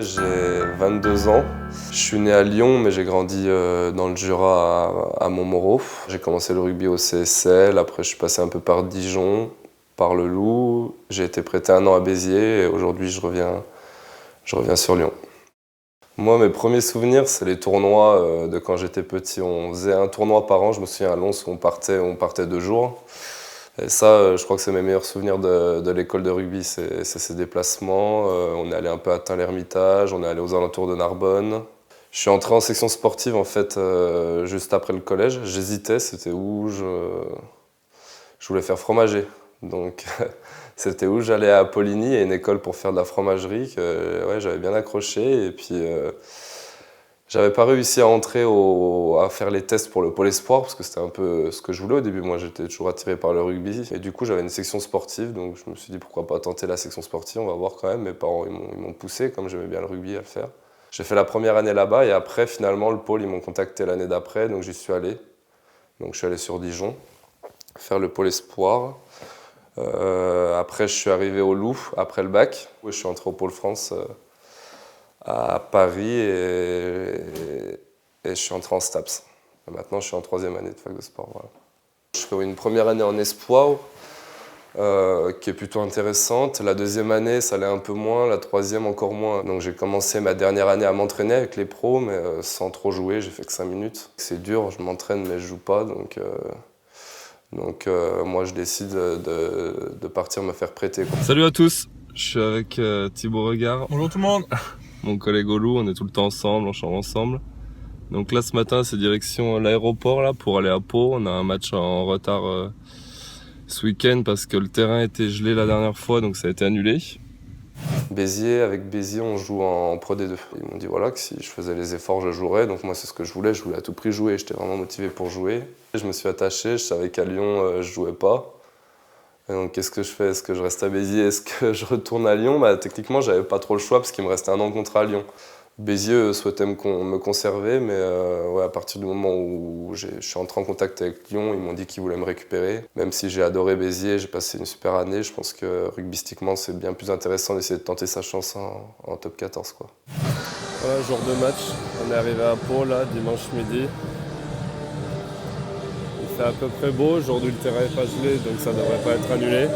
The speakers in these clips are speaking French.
J'ai 22 ans. Je suis né à Lyon, mais j'ai grandi dans le Jura à Montmoreau. J'ai commencé le rugby au CSL, après je suis passé un peu par Dijon, par le Loup. J'ai été prêté 1 an à Béziers et aujourd'hui je reviens sur Lyon. Moi, mes premiers souvenirs, c'est les tournois de quand j'étais petit. On faisait un tournoi par an, je me souviens à Lons où on partait 2 jours. Et ça, je crois que c'est mes meilleurs souvenirs de l'école de rugby, c'est ces déplacements. On est allé un peu à Tain-l'Hermitage, on est allé aux alentours de Narbonne. Je suis entré en section sportive en fait juste après le collège. J'hésitais, c'était où je voulais faire fromager. Donc c'était où j'allais à Poligny, à une école pour faire de la fromagerie que ouais, j'avais bien accroché. Et puis j'avais pas réussi à entrer à faire les tests pour le pôle espoir parce que c'était un peu ce que je voulais au début. Moi j'étais toujours attiré par le rugby et du coup j'avais une section sportive, donc je me suis dit pourquoi pas tenter la section sportive, on va voir quand même. Mes parents ils m'ont poussé comme j'aimais bien le rugby à le faire. J'ai fait la première année là-bas et après finalement le pôle ils m'ont contacté l'année d'après, donc j'y suis allé. Donc je suis allé sur Dijon faire le pôle espoir. Après je suis arrivé au Loup après le bac. Je suis entré au pôle France à Paris et je suis entré en STAPS. Et maintenant, je suis en 3e année de fac de sport. Voilà. Je fais une première année en espoir qui est plutôt intéressante. La 2e année, ça allait un peu moins. La 3e, encore moins. Donc j'ai commencé ma dernière année à m'entraîner avec les pros, mais sans trop jouer. J'ai fait que 5 minutes. C'est dur, je m'entraîne, mais je joue pas. Donc moi, je décide de partir me faire prêter. Salut à tous, je suis avec Thibaut Regard. Bonjour tout le monde. Mon collègue au Loup, on est tout le temps ensemble, on chambre ensemble. Donc là ce matin c'est direction l'aéroport là pour aller à Pau. On a un match en retard ce week-end parce que le terrain était gelé la dernière fois, donc ça a été annulé. Béziers, avec Béziers, on joue en Pro D2. Ils m'ont dit voilà, que si je faisais les efforts, je jouerais. Donc moi, c'est ce que je voulais à tout prix jouer. J'étais vraiment motivé pour jouer. Je me suis attaché, je savais qu'à Lyon, je jouais pas. Et donc qu'est-ce que je fais? Est-ce que je reste à Béziers? Est-ce que je retourne à Lyon? Techniquement, j'avais pas trop le choix parce qu'il me restait 1 an de contrat à Lyon. Béziers souhaitait me conserver, mais ouais, à partir du moment où je suis entré en contact avec Lyon, ils m'ont dit qu'ils voulaient me récupérer. Même si j'ai adoré Béziers, j'ai passé une super année, je pense que rugbystiquement c'est bien plus intéressant d'essayer de tenter sa chance en top 14. Quoi. Voilà, jour de match, on est arrivé à Pau là, dimanche midi. Il fait à peu près beau, aujourd'hui le terrain est pas gelé, donc ça devrait pas être annulé.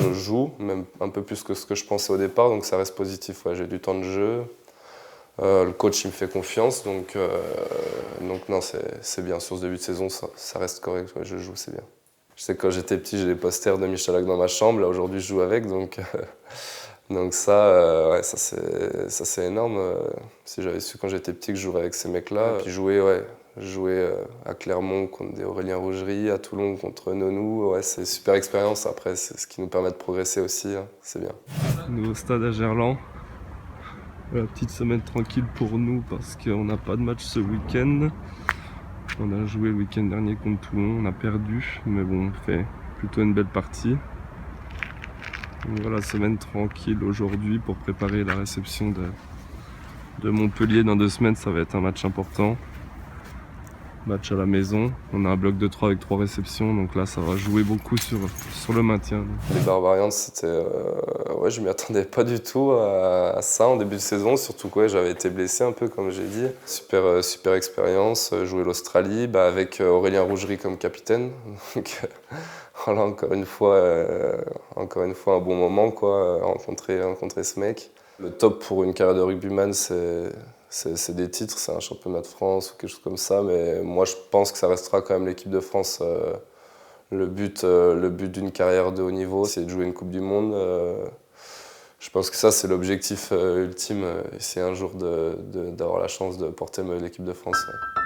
Je joue, même un peu plus que ce que je pensais au départ, donc ça reste positif. Ouais, j'ai du temps de jeu. Le coach il me fait confiance, donc non, c'est bien. Sur ce début de saison, ça reste correct. Ouais, je joue, c'est bien. Je sais que quand j'étais petit, j'ai des posters de Michalak dans ma chambre. Là, aujourd'hui, je joue avec, donc ça, ouais, ça c'est énorme. Si j'avais su quand j'étais petit que je jouerais avec ces mecs-là, puis jouer à Clermont contre des Aurélien Rougerie, à Toulon contre Nonou, ouais, c'est une super expérience. Après, c'est ce qui nous permet de progresser aussi, hein. C'est bien. Nouveau stade à Gerland. Voilà, petite semaine tranquille pour nous parce qu'on n'a pas de match ce week-end. On a joué le week-end dernier contre Toulon, on a perdu, mais bon, on fait plutôt une belle partie. Donc voilà, semaine tranquille aujourd'hui pour préparer la réception de Montpellier dans 2 semaines. Ça va être un match important. Match à la maison, on a un bloc de 3 avec 3 réceptions, donc là ça va jouer beaucoup sur le maintien. Les Barbarians, c'était, ouais, je m'y attendais pas du tout à ça en début de saison, surtout que ouais, j'avais été blessé un peu comme j'ai dit. Super expérience, jouer l'Australie avec Aurélien Rougerie comme capitaine. Donc voilà, encore une fois un bon moment quoi, rencontrer ce mec. Le top pour une carrière de rugbyman, c'est des titres, c'est un championnat de France ou quelque chose comme ça, mais moi je pense que ça restera quand même l'équipe de France. Le but d'une carrière de haut niveau, c'est de jouer une Coupe du Monde. Je pense que ça, c'est l'objectif ultime, essayer un jour d'avoir la chance de porter l'équipe de France. Ouais.